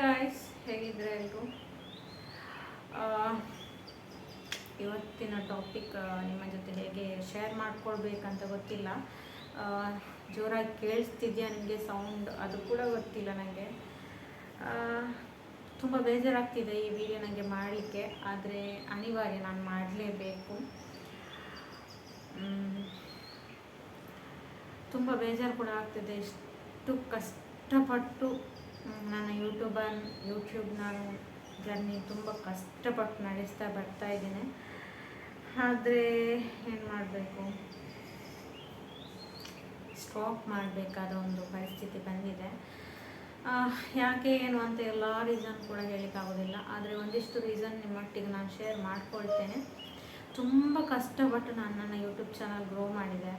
Guys, ಹೇಗಿದ್ರೆ ಎಲ್ಲರೂ. ಇವತ್ತಿನ topic ನಿಮ್ಮ ಜೊತೆ ಹೇಗೆ ಶೇರ್ ಮಾಡ್ಕೊಳ್ಬೇಕಂತ ಗೊತ್ತಿಲ್ಲ. ಜೋರಾಗಿ ಕೇಳಿಸ್ತಿದ್ಯಾ ನಿಮಗೆ ಸೌಂಡ್? ಅದು ಕೂಡ ಗೊತ್ತಿಲ್ಲ ನನಗೆ. ತುಂಬ ಬೇಜಾರಾಗ್ತಿದೆ ಈ ವಿಡಿಯೋ ನನಗೆ ಮಾಡಲಿಕ್ಕೆ, ಆದರೆ ಅನಿವಾರ್ಯ, ನಾನು ಮಾಡಲೇಬೇಕು. ತುಂಬ ಬೇಜಾರು ಕೂಡ ಆಗ್ತಿದೆ. ಎಷ್ಟು ಕಷ್ಟಪಟ್ಟು ನನ್ನ ಯೂಟ್ಯೂಬ್ ನಾನು ಜರ್ನಿ ತುಂಬ ಕಷ್ಟಪಟ್ಟು ನಡೆಸ್ತಾ ಬರ್ತಾ ಇದ್ದೇನೆ. ಆದರೆ ಏನು ಮಾಡಬೇಕು, ಸ್ಟಾಪ್ ಮಾಡಬೇಕಾದ ಒಂದು ಪರಿಸ್ಥಿತಿ ಬಂದಿದೆ. ಯಾಕೆ ಏನು ಅಂತ ಎಲ್ಲ ರೀಸನ್ ಕೂಡ ಹೇಳಲಿಕ್ಕಾಗೋದಿಲ್ಲ, ಆದರೆ ಒಂದಿಷ್ಟು ರೀಸನ್ ನಿಮ್ಮೊಟ್ಟಿಗೆ ನಾನು ಶೇರ್ ಮಾಡ್ಕೊಳ್ತೇನೆ. ತುಂಬ ಕಷ್ಟಪಟ್ಟು ನಾನು ನನ್ನ ಯೂಟ್ಯೂಬ್ ಚಾನಲ್ ಗ್ರೋ ಮಾಡಿದೆ,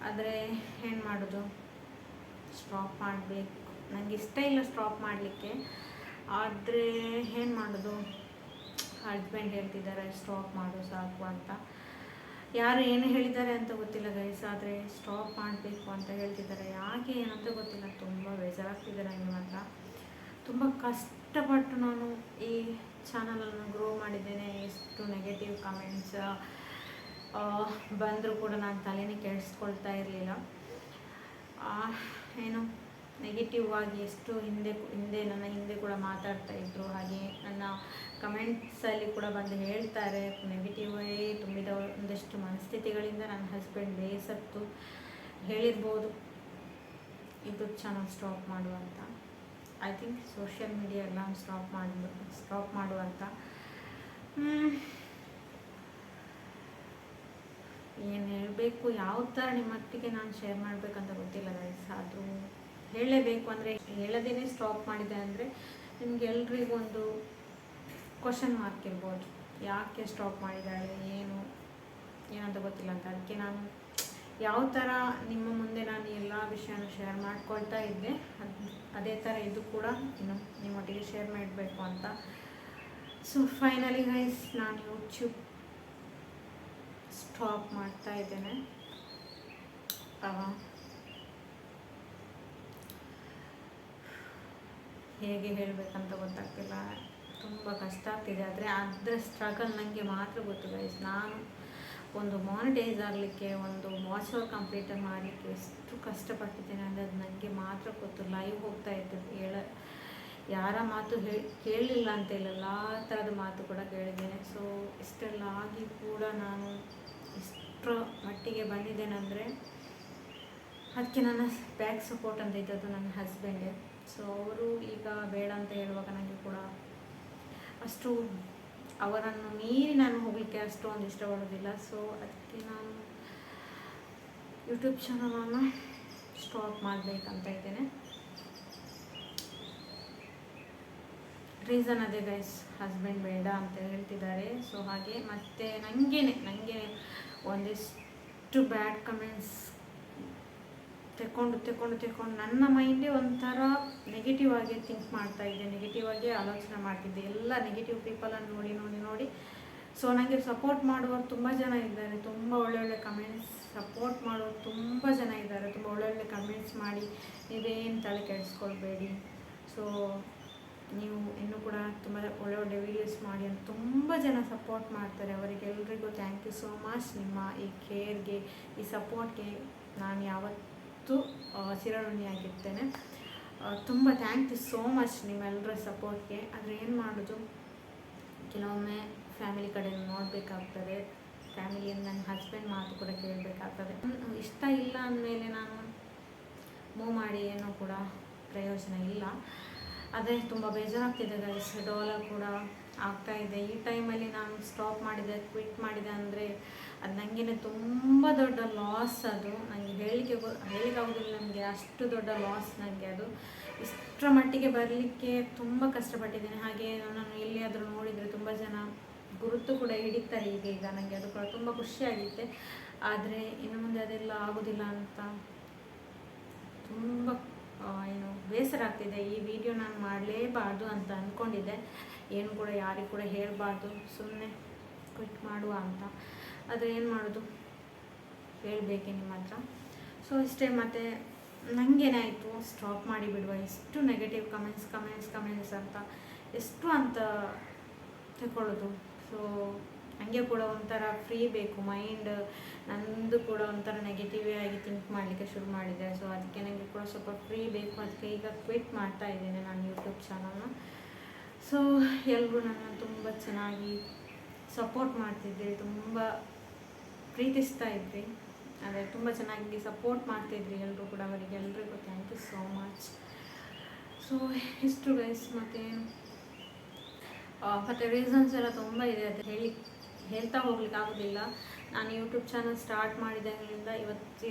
ಆದರೆ ಏನು ಮಾಡೋದು, ಸ್ಟಾಪ್ ಮಾಡಬೇಕು. ನನಗೆ ಇಷ್ಟ ಇಲ್ಲ ಸ್ಟಾಪ್ ಮಾಡಲಿಕ್ಕೆ, ಆದರೆ ಏನು ಮಾಡೋದು, ಹಸ್ಬೆಂಡ್ ಹೇಳ್ತಿದ್ದಾರೆ ಸ್ಟಾಪ್ ಮಾಡು ಸಾಕು ಅಂತ. ಯಾರು ಏನು ಹೇಳಿದ್ದಾರೆ ಅಂತ ಗೊತ್ತಿಲ್ಲ ಗೈಸ್, ಆದರೆ ಸ್ಟಾಪ್ ಮಾಡಬೇಕು ಅಂತ ಹೇಳ್ತಿದ್ದಾರೆ. ಯಾಕೆ ಏನಂತ ಗೊತ್ತಿಲ್ಲ. ತುಂಬ ಬೇಜಾರಾಗ್ತಿದೆ ನನಗೆ ಮಾತ್ರ. ತುಂಬ ಕಷ್ಟಪಟ್ಟು ನಾನು ಈ ಚಾನಲನ್ನು ಗ್ರೋ ಮಾಡಿದ್ದೇನೆ. ಎಷ್ಟು ನೆಗೆಟಿವ್ ಕಮೆಂಟ್ಸ್ ಬಂದರೂ ಕೂಡ ನಾನು ತಲೆನೇ ಕೆಡಿಸ್ಕೊಳ್ತಾ ಇರಲಿಲ್ಲ. ಏನು ನೆಗೆಟಿವ್ ಆಗಿ ಎಷ್ಟು ನನ್ನ ಹಿಂದೆ ಕೂಡ ಮಾತಾಡ್ತಾ ಇದ್ರು. ಹಾಗೆ ನನ್ನ ಕಮೆಂಟ್ಸಲ್ಲಿ ಕೂಡ ಬಂದು ಹೇಳ್ತಾರೆ, ನೆಗೆಟಿವೇ ತುಂಬಿದ ಒಂದಷ್ಟು ಮನಸ್ಥಿತಿಗಳಿಂದ ನನ್ನ ಹಸ್ಬೆಂಡ್ ಬೇಸತ್ತು ಹೇಳಿರ್ಬೋದು ಯೂಟ್ಯೂಬ್ ಚಾನಲ್ ಸ್ಟಾಪ್ ಮಾಡುವಂತ. ಐ ಥಿಂಕ್ ಸೋಷಿಯಲ್ ಮೀಡಿಯಾ ಎಲ್ಲ ಸ್ಟಾಪ್ ಮಾಡುವಂತ. ಏನು ಹೇಳಬೇಕು, ಯಾವ ಥರ ನಿಮ್ಮೊಟ್ಟಿಗೆ ನಾನು ಶೇರ್ ಮಾಡಬೇಕಂತ ಗೊತ್ತಿಲ್ಲ ಗೈಸ್. ಆದರೂ ಹೇಳಲೇಬೇಕು. ಅಂದರೆ ಹೇಳದೇನೆ ಸ್ಟಾಪ್ ಮಾಡಿದೆ ಅಂದರೆ ನಿಮ್ಗೆ ಎಲ್ರಿಗೂ ಒಂದು ಕ್ವಶನ್ ಮಾರ್ಕ್ ಇರ್ಬೋದು, ಯಾಕೆ ಸ್ಟಾಪ್ ಮಾಡಿದ್ದಾಳೆ, ಏನಂತ ಗೊತ್ತಿಲ್ಲ ಅಂತ. ಅದಕ್ಕೆ ನಾನು ಯಾವ ಥರ ನಿಮ್ಮ ಮುಂದೆ ನಾನು ಎಲ್ಲ ವಿಷಯನ ಶೇರ್ ಮಾಡ್ಕೊಳ್ತಾ ಇದ್ದೆ, ಅದೇ ಥರ ಇದು ಕೂಡ ಇನ್ನು ನಿಮ್ಮೊಟ್ಟಿಗೆ ಶೇರ್ ಮಾಡಬೇಕು ಅಂತ. ಸೊ ಫೈನಲಿ ಗೈಸ್, ನಾನು ಯೂಟ್ಯೂಬ್ ಸ್ಟಾಪ್ ಮಾಡ್ತಾ ಇದ್ದೇನೆ. ಹೇಗೆ ಹೇಳಬೇಕಂತ ಗೊತ್ತಾಗ್ತಿಲ್ಲ. ತುಂಬ ಕಷ್ಟ ಆಗ್ತಿದೆ, ಆದರೆ ಅದರ ಸ್ಟ್ರಗಲ್ ನನಗೆ ಮಾತ್ರ ಗೊತ್ತು ಗೈಸ್. ನಾನು ಒಂದು ಮಾನಿಟೈಸ್ ಆಗಲಿಕ್ಕೆ, ಒಂದು ವಾಚ್ ಅವರ್ ಕಂಪ್ಲೀಟ್ ಮಾಡಲಿಕ್ಕೆ ಎಷ್ಟು ಕಷ್ಟಪಟ್ಟಿದ್ದೇನೆ ಅಂದರೆ ಅದು ನನಗೆ ಮಾತ್ರ ಗೊತ್ತು. ಲೈವ್ ಹೋಗ್ತಾ ಇದ್ದೆ, ಯಾರ ಮಾತು ಕೇಳಲಿಲ್ಲ ಅಂತ ಇಲ್ಲ, ಎಲ್ಲ ಥರದ ಮಾತು ಕೂಡ ಕೇಳಿದ್ದೇನೆ. ಸೊ ಇಷ್ಟೆಲ್ಲ ಆಗಿ ಕೂಡ ನಾನು ಇಷ್ಟರ ಮಟ್ಟಿಗೆ ಬಂದಿದ್ದೇನೆ ಅಂದರೆ ಅದಕ್ಕೆ ನನ್ನ ಬ್ಯಾಕ್ ಸಪೋರ್ಟ್ ಅಂತ ಇದ್ದದ್ದು ನನ್ನ ಹಸ್ಬೆಂಡೇ. ಸೊ ಅವರು ಈಗ ಬೇಡ ಅಂತ ಹೇಳುವಾಗ ನನಗೆ ಕೂಡ ಅಷ್ಟು ಅವರನ್ನು ಮೀರಿ ನಾನು ಹೋಗಲಿಕ್ಕೆ ಅಷ್ಟೊಂದು ಇಷ್ಟಪಡೋದಿಲ್ಲ. ಸೊ ಅದಕ್ಕೆ ನಾನು ಯೂಟ್ಯೂಬ್ ಚಾನಲನ್ನು ಸ್ಟಾಪ್ ಮಾಡಬೇಕಂತ ಇದ್ದೇನೆ. ರೀಸನ್ ಅದೇ ಗೈಸ್, ಹಸ್ಬೆಂಡ್ ಬೇಡ ಅಂತ ಹೇಳ್ತಿದ್ದಾರೆ. ಸೊ ಹಾಗೆ ಮತ್ತು ನನಗೆ ಒಂದಿಷ್ಟು ಬ್ಯಾಡ್ ಕಮೆಂಟ್ಸ್ ತೆಕ್ಕೊಂಡು ನನ್ನ ಮೈಂಡೇ ಒಂಥರ ನೆಗೆಟಿವ್ ಆಗಿ ಥಿಂಕ್ ಮಾಡ್ತಾ ಇದ್ದೆ, ನೆಗೆಟಿವ್ ಆಗಿ ಆಲೋಚನೆ ಮಾಡ್ತಿದ್ದೆ, ಎಲ್ಲ ನೆಗೆಟಿವ್ ಪೀಪಲನ್ನು ನೋಡಿ. ಸೊ ನನಗೆ ಸಪೋರ್ಟ್ ಮಾಡುವವರು ತುಂಬ ಜನ ಇದ್ದಾರೆ, ತುಂಬ ಒಳ್ಳೊಳ್ಳೆ ಕಮೆಂಟ್ಸ್ ಸಪೋರ್ಟ್ ಮಾಡೋರು ತುಂಬ ಜನ ಇದ್ದಾರೆ. ತುಂಬ ಒಳ್ಳೊಳ್ಳೆ ಕಮೆಂಟ್ಸ್ ಮಾಡಿ ನೀವೇನು ತಲೆ ಕೆಡಿಸ್ಕೊಳ್ಬೇಡಿ, ಸೊ ನೀವು ಇನ್ನೂ ಕೂಡ ತುಂಬ ಒಳ್ಳೆ ವೀಡಿಯೋಸ್ ಮಾಡಿ ಅಂತ ತುಂಬ ಜನ ಸಪೋರ್ಟ್ ಮಾಡ್ತಾರೆ. ಅವರಿಗೆಲ್ಲರಿಗೂ ಥ್ಯಾಂಕ್ ಯು ಸೋ ಮಚ್. ನಿಮ್ಮ ಈ ಕೇರ್ಗೆ, ಈ ಸಪೋರ್ಟ್ಗೆ ನಾನು ಯಾವತ್ತೂ ಚಿರಋಣಿಯಾಗಿರ್ತೇನೆ. ತುಂಬ ಥ್ಯಾಂಕ್ ಯು ಸೋ ಮಚ್ ನಿಮ್ಮೆಲ್ಲರ ಸಪೋರ್ಟ್ಗೆ. ಆದರೆ ಏನು ಮಾಡೋದು, ಕೆಲವೊಮ್ಮೆ ಫ್ಯಾಮಿಲಿ ಕಡೆ ನೋಡಬೇಕಾಗ್ತದೆ, ಫ್ಯಾಮಿಲಿಯಿಂದ ನನ್ನ ಹಸ್ಬೆಂಡ್ ಮಾತು ಕೂಡ ಕೇಳಬೇಕಾಗ್ತದೆ. ಇಷ್ಟ ಇಲ್ಲ ಅಂದಮೇಲೆ ನಾನು ಮೂವ್ ಮಾಡಿ ಏನೂ ಕೂಡ ಪ್ರಯೋಜನ ಇಲ್ಲ. ಅದೇ ತುಂಬ ಬೇಜಾರಾಗ್ತಿದೆ ಗೈಸ್. ಡಾಲರ್ ಕೂಡ ಆಗ್ತಾಯಿದೆ. ಈ ಟೈಮಲ್ಲಿ ನಾನು ಸ್ಟಾಪ್ ಮಾಡಿದೆ, ಕ್ವಿಟ್ ಮಾಡಿದೆ ಅಂದರೆ ಅದು ನನಗೇನೆ ತುಂಬ ದೊಡ್ಡ ಲಾಸ್. ಅದು ನನಗೆ ಹೇಳಲಿಕ್ಕಾಗೋದಿಲ್ಲ, ನನಗೆ ಅಷ್ಟು ದೊಡ್ಡ ಲಾಸ್ ನನಗೆ ಅದು. ಇಷ್ಟರ ಮಟ್ಟಿಗೆ ಬರಲಿಕ್ಕೆ ತುಂಬ ಕಷ್ಟಪಟ್ಟಿದ್ದೇನೆ. ಹಾಗೆ ನಾನು ಎಲ್ಲಿಯಾದರೂ ನೋಡಿದರೆ ತುಂಬ ಜನ ಗುರುತು ಕೂಡ ಹಿಡಿತಾರೆ ಈಗ ನನಗೆ ಅದು ಕೂಡ ತುಂಬ ಖುಷಿಯಾಗಿತ್ತೆ. ಆದರೆ ಇನ್ನು ಮುಂದೆ ಅದೆಲ್ಲ ಆಗೋದಿಲ್ಲ ಅಂತ ತುಂಬ ಬೇಸರ ಆಗ್ತಿದೆ. ಈ ವಿಡಿಯೋ ನಾನು ಮಾಡಲೇಬಾರ್ದು ಅಂತ ಅಂದ್ಕೊಂಡಿದ್ದೆ, ಏನು ಕೂಡ ಯಾರಿಗೂ ಕೂಡ ಹೇಳಬಾರ್ದು, ಸುಮ್ಮನೆ ಕ್ವಿಟ್ ಮಾಡುವ ಅಂತ. ಆದರೆ ಏನು ಮಾಡೋದು, ಹೇಳಬೇಕೆ ನಿಮ್ಮ ಹತ್ರ. ಸೊ ಇಷ್ಟೇ. ಮತ್ತು ನನಗೇನಾಯಿತು, ಸ್ಟಾಪ್ ಮಾಡಿ ಬಿಡುವ, ಎಷ್ಟು ನೆಗೆಟಿವ್ ಕಮೆಂಟ್ಸ್ ಅಂತ ಎಷ್ಟು ಅಂತ ತಗೊಳ್ಳೋದು. ಸೊ ನನಗೆ ಕೂಡ ಒಂಥರ ಫ್ರೀ ಬೇಕು ಮೈಂಡ್, ನಂದು ಕೂಡ ಒಂಥರ ನೆಗೆಟಿವೇ ಆಗಿ ಥಿಂಕ್ ಮಾಡಲಿಕ್ಕೆ ಶುರು ಮಾಡಿದೆ. ಸೊ ಅದಕ್ಕೆ ನನಗೆ ಕೂಡ ಸ್ವಲ್ಪ ಫ್ರೀ ಬೇಕು, ಅದಕ್ಕೆ ಈಗ ಕ್ವಿಟ್ ಮಾಡ್ತಾ ಇದ್ದೇನೆ ನಾನು ಯೂಟ್ಯೂಬ್ ಚಾನಲ್ನ. ಸೊ ಎಲ್ಲರೂ ನನ್ನ ತುಂಬ ಚೆನ್ನಾಗಿ ಸಪೋರ್ಟ್ ಮಾಡ್ತಿದ್ರಿ, ತುಂಬ ಪ್ರೀತಿಸ್ತಾ ಇದ್ರಿ, ಅದೇ ತುಂಬ ಚೆನ್ನಾಗಿ ಸಪೋರ್ಟ್ ಮಾಡ್ತಿದ್ರಿ ಎಲ್ಲರೂ ಕೂಡ. ಅವರಿಗೆ ಎಲ್ರಿಗೂ thank you so much. So ಇಷ್ಟು ಗೈಸ್, ಮತ್ತು ರೀಸನ್ಸ್ ಎಲ್ಲ ತುಂಬ ಇದೆ, ಅದು ಹೇಳ್ತಾ ಹೋಗ್ಲಿಕ್ಕೆ ಆಗೋದಿಲ್ಲ. ನಾನು ಯೂಟ್ಯೂಬ್ ಚಾನಲ್ ಸ್ಟಾರ್ಟ್ ಮಾಡಿದಾಗಲಿಂದ ಇವತ್ತು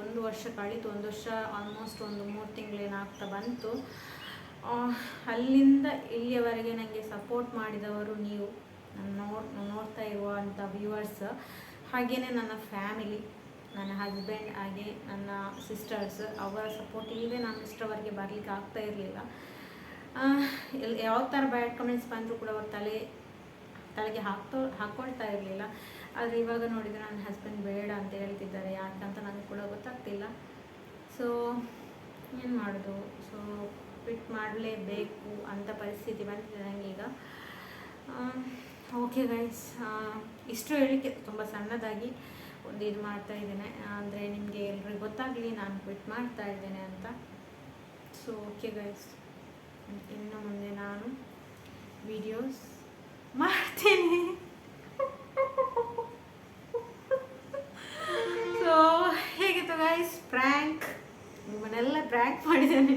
ಒಂದು ವರ್ಷ ಕಳೀತು, ಒಂದು ವರ್ಷ ಆಲ್ಮೋಸ್ಟ್ ಒಂದು 3 ತಿಂಗಳೇನಾಗ್ತಾ ಬಂತು. ಅಲ್ಲಿಂದ ಇಲ್ಲಿಯವರೆಗೆ ನನಗೆ ಸಪೋರ್ಟ್ ಮಾಡಿದವರು ನೀವು, ನೋಡ್ತಾ ಇರುವಂಥ ವ್ಯೂವರ್ಸ್, ಹಾಗೆಯೇ ನನ್ನ ಫ್ಯಾಮಿಲಿ, ನನ್ನ ಹಸ್ಬೆಂಡ್, ಹಾಗೆ ನನ್ನ ಸಿಸ್ಟರ್ಸ್. ಅವರ ಸಪೋರ್ಟ್ ಇಲ್ಲದೆ ನಾನು ಇಷ್ಟವರೆಗೆ ಬರಲಿಕ್ಕೆ ಆಗ್ತಾ ಇರಲಿಲ್ಲ. ಯಾವ ಥರ ಬ್ಯಾಡ್ ಕಮೆಂಟ್ಸ್ ಬಂದರೂ ಕೂಡ ಅವ್ರ ತಲೆಗೆ ಹಾಕ್ಕೊಳ್ತಾ ಇರಲಿಲ್ಲ. ಆದರೆ ಇವಾಗ ನೋಡಿದರೆ ನನ್ನ ಹಸ್ಬೆಂಡ್ ಬೇಡ ಅಂತ ಹೇಳ್ತಿದ್ದಾರೆ, ಯಾಕಂತ ನನಗೆ ಕೂಡ ಗೊತ್ತಾಗ್ತಿಲ್ಲ. ಸೊ ಏನು ಮಾಡೋದು, ಸೊ ಕ್ವಿಟ್ ಮಾಡಲೇಬೇಕು ಅಂತ ಪರಿಸ್ಥಿತಿ ಬಂದಿದೆ ನನಗೀಗ. ಓಕೆ ಗೈಸ್, ಇಷ್ಟು ಹೇಳಿಕೆ ತುಂಬ ಸಣ್ಣದಾಗಿ ಒಂದು ಇದು ಮಾಡ್ತಾ ಇದ್ದೇನೆ, ಅಂದರೆ ನಿಮಗೆ ಎಲ್ರಿಗೂ ಗೊತ್ತಾಗಲಿ ನಾನು ಕ್ವಿಟ್ ಮಾಡ್ತಾ ಇದ್ದೇನೆ ಅಂತ. ಸೊ ಓಕೆ ಗೈಸ್, ಇನ್ನು ಮುಂದೆ ನಾನು ವಿಡಿಯೋಸ್ ಮಾಡ್ತೀನಿ. ಸೊ ಹೇಗಿತ್ತು ಗೈಸ್ ಪ್ರ್ಯಾಂಕ್? ನಿಮ್ಮನ್ನೆಲ್ಲ ಪ್ರ್ಯಾಂಕ್ ಮಾಡಿದ್ದೇನೆ,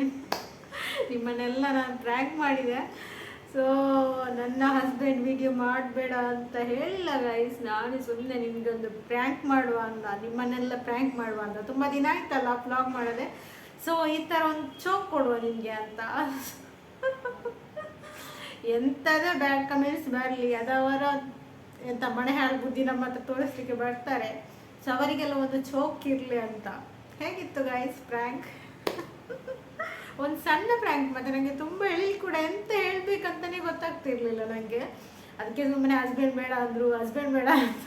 ನಿಮ್ಮನ್ನೆಲ್ಲ ನಾನು ಪ್ರ್ಯಾಂಕ್ ಮಾಡಿದೆ. ಸೊ ನನ್ನ ಹಸ್ಬೆಂಡ್ ವಿಡಿಯೋ ಮಾಡಬೇಡ ಅಂತ ಹೇಳಿಲ್ಲ ಗೈಸ್, ನಾನು ಸುಮ್ಮನೆ ನಿಮಗೊಂದು ಪ್ರ್ಯಾಂಕ್ ಮಾಡುವ ಅಂತ, ನಿಮ್ಮನ್ನೆಲ್ಲ ಪ್ರ್ಯಾಂಕ್ ಮಾಡುವ ಅಂತ. ತುಂಬ ದಿನ ಆಯ್ತಲ್ಲ ವ್ಲಾಗ್ ಮಾಡೋದೆ, ಸೊ ಈ ಥರ ಒಂದು ಚೋಕ್ ಕೊಡುವ ನಿಮಗೆ ಅಂತ. ಎಂಥದೇ ಬ್ಯಾಡ್ ಕಮೆಂಟ್ಸ್ ಬರಲಿ, ಅದವರ ಎಂಥ ಮನೆ ಹಾಳು ಬುದ್ಧಿ ನಮ್ಮ ಹತ್ರ ತೋರಿಸ್ಲಿಕ್ಕೆ ಬರ್ತಾರೆ, ಸೊ ಅವರಿಗೆಲ್ಲ ಒಂದು ಚೋಕ್ ಇರಲಿ ಅಂತ. ಹೇಗಿತ್ತು ಗೈಸ್ ಪ್ರ್ಯಾಂಕ್? ಒಂದು ಸಣ್ಣ ಪ್ರ್ಯಾಂಕ್, ಮತ್ತು ನನಗೆ ತುಂಬ ಹೇಳಿ ಕೂಡ ಎಂತ ಹೇಳಬೇಕಂತಲೇ ಗೊತ್ತಾಗ್ತಿರ್ಲಿಲ್ಲ ನನಗೆ. ಅದಕ್ಕೆ ಸುಮ್ಮನೆ ಹಸ್ಬೆಂಡ್ ಬೇಡ ಅಂದರು, ಹಸ್ಬೆಂಡ್ ಬೇಡ ಅಂತ.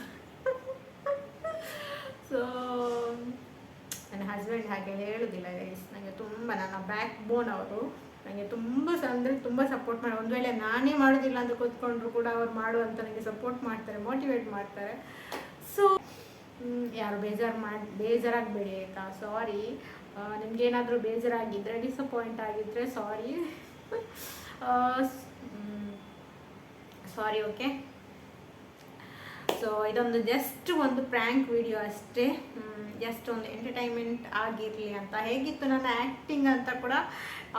ಸೊ ನನ್ನ ಹಸ್ಬೆಂಡ್ ಹಾಗೆ ಹೇಳೋದಿಲ್ಲ ಗೈಸ್, ನನಗೆ ತುಂಬ ನನ್ನ ಬ್ಯಾಕ್ ಬೋನ್ ಅವರು, ನನಗೆ ತುಂಬ ಅಂದರೆ ತುಂಬ ಸಪೋರ್ಟ್ ಮಾಡಿ. ಒಂದು ವೇಳೆ ನಾನೇ ಮಾಡೋದಿಲ್ಲ ಅಂತ ಕೂತ್ಕೊಂಡ್ರು ಕೂಡ ಅವ್ರು ಮಾಡುವಂತ ನನಗೆ ಸಪೋರ್ಟ್ ಮಾಡ್ತಾರೆ, ಮೋಟಿವೇಟ್ ಮಾಡ್ತಾರೆ. ಸೊ ಯಾರು ಬೇಜಾರಾಗಬೇಡಿ ಆಯಿತಾ, ಸಾರಿ. ನಿಮ್ಗೇನಾದರೂ ಬೇಜಾರಾಗಿದ್ದರೆ, ಡಿಸಪಾಯಿಂಟ್ ಆಗಿದ್ದರೆ ಸಾರಿ, ಓಕೆ. ಸೊ ಇದೊಂದು ಜಸ್ಟ್ ಒಂದು ಪ್ರ್ಯಾಂಕ್ ವಿಡಿಯೋ ಅಷ್ಟೇ, ಜಸ್ಟ್ ಒಂದು ಎಂಟರ್ಟೈನ್ಮೆಂಟ್ ಆಗಿರಲಿ ಅಂತ. ಹೇಗಿತ್ತು ನನ್ನ ಆ್ಯಕ್ಟಿಂಗ್ ಅಂತ ಕೂಡ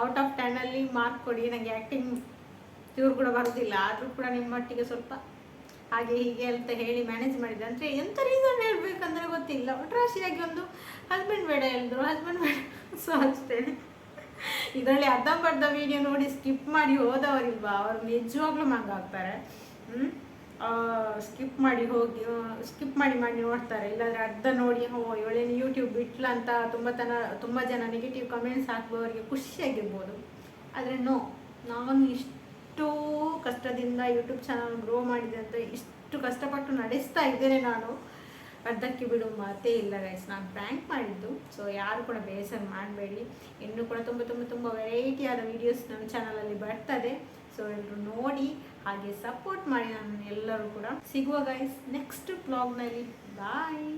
ಔಟ್ ಆಫ್ 10 ಮಾರ್ಕ್ ಕೊಡಿ. ನನಗೆ ಆ್ಯಕ್ಟಿಂಗ್ ಚೂರು ಕೂಡ ಬರೋದಿಲ್ಲ, ಆದರೂ ಕೂಡ ನಿಮ್ಮೊಟ್ಟಿಗೆ ಸ್ವಲ್ಪ ಹಾಗೆ ಹೀಗೆ ಅಂತ ಹೇಳಿ ಮ್ಯಾನೇಜ್ ಮಾಡಿದೆ. ಅಂದರೆ ಎಂಥ ರೀಸನ್ ಹೇಳಬೇಕಂದ್ರೆ ಗೊತ್ತಿಲ್ಲ, ಒಟ್ರಾಶಿಯಾಗಿ ಒಂದು ಹಸ್ಬೆಂಡ್ ಬೇಡ ಹೇಳಿದ್ರು, ಹಸ್ಬೆಂಡ್ ಬೇಡ. ಸೊ ಅಷ್ಟೇ. ಇದರಲ್ಲಿ ಅರ್ಧಂಬರ್ಧ ವೀಡಿಯೋ ನೋಡಿ ಸ್ಕಿಪ್ ಮಾಡಿ ಹೋದವರಿಲ್ವಾ, ಅವರು ನಿಜವಾಗ್ಲೂ ಮಂಗಾಗ್ತಾರೆ. ಸ್ಕಿಪ್ ಮಾಡಿ ನೋಡ್ತಾರೆ, ಇಲ್ಲಾಂದರೆ ಅರ್ಧ ನೋಡಿ ಇವಳೇನು ಯೂಟ್ಯೂಬ್ ಬಿಟ್ಲ ಅಂತ ತುಂಬ ಜನ ನೆಗೆಟಿವ್ ಕಮೆಂಟ್ಸ್ ಹಾಕುವವರಿಗೆ ಖುಷಿಯಾಗಿರ್ಬೋದು. ಆದರೆ ನಾನು ಇಷ್ಟು ಕಷ್ಟದಿಂದ ಯೂಟ್ಯೂಬ್ ಚಾನಲ್ ಗ್ರೋ ಮಾಡಿದೆ ಅಂತ ಇಷ್ಟು ಕಷ್ಟಪಟ್ಟು ನಡೆಸ್ತಾ ಇದ್ದೇನೆ ನಾನು, ಅರ್ಧಕ್ಕೆ ಬಿಡು ಮಾತೇ ಇಲ್ಲ ಗೈಸ್. ನಾನು ಪ್ರ್ಯಾಂಕ್ ಮಾಡಿದ್ದು, ಸೊ ಯಾರು ಕೂಡ ಬೇಸರ ಮಾಡಬೇಡಿ. ಇನ್ನೂ ಕೂಡ ತುಂಬ ವೆರೈಟಿ ಆದ ವೀಡಿಯೋಸ್ ನಮ್ಮ ಚಾನಲಲ್ಲಿ ಬರ್ತದೆ. ಸೊ ಎಲ್ಲರೂ ನೋಡಿ ಹಾಗೆ ಸಪೋರ್ಟ್ ಮಾಡಿ, ನಾನು ಎಲ್ಲರೂ ಕೂಡ. ಸಿಗುವ ಗೈಸ್ ನೆಕ್ಸ್ಟ್ ವ್ಲಾಗ್ನಲ್ಲಿ. ಬಾಯ್.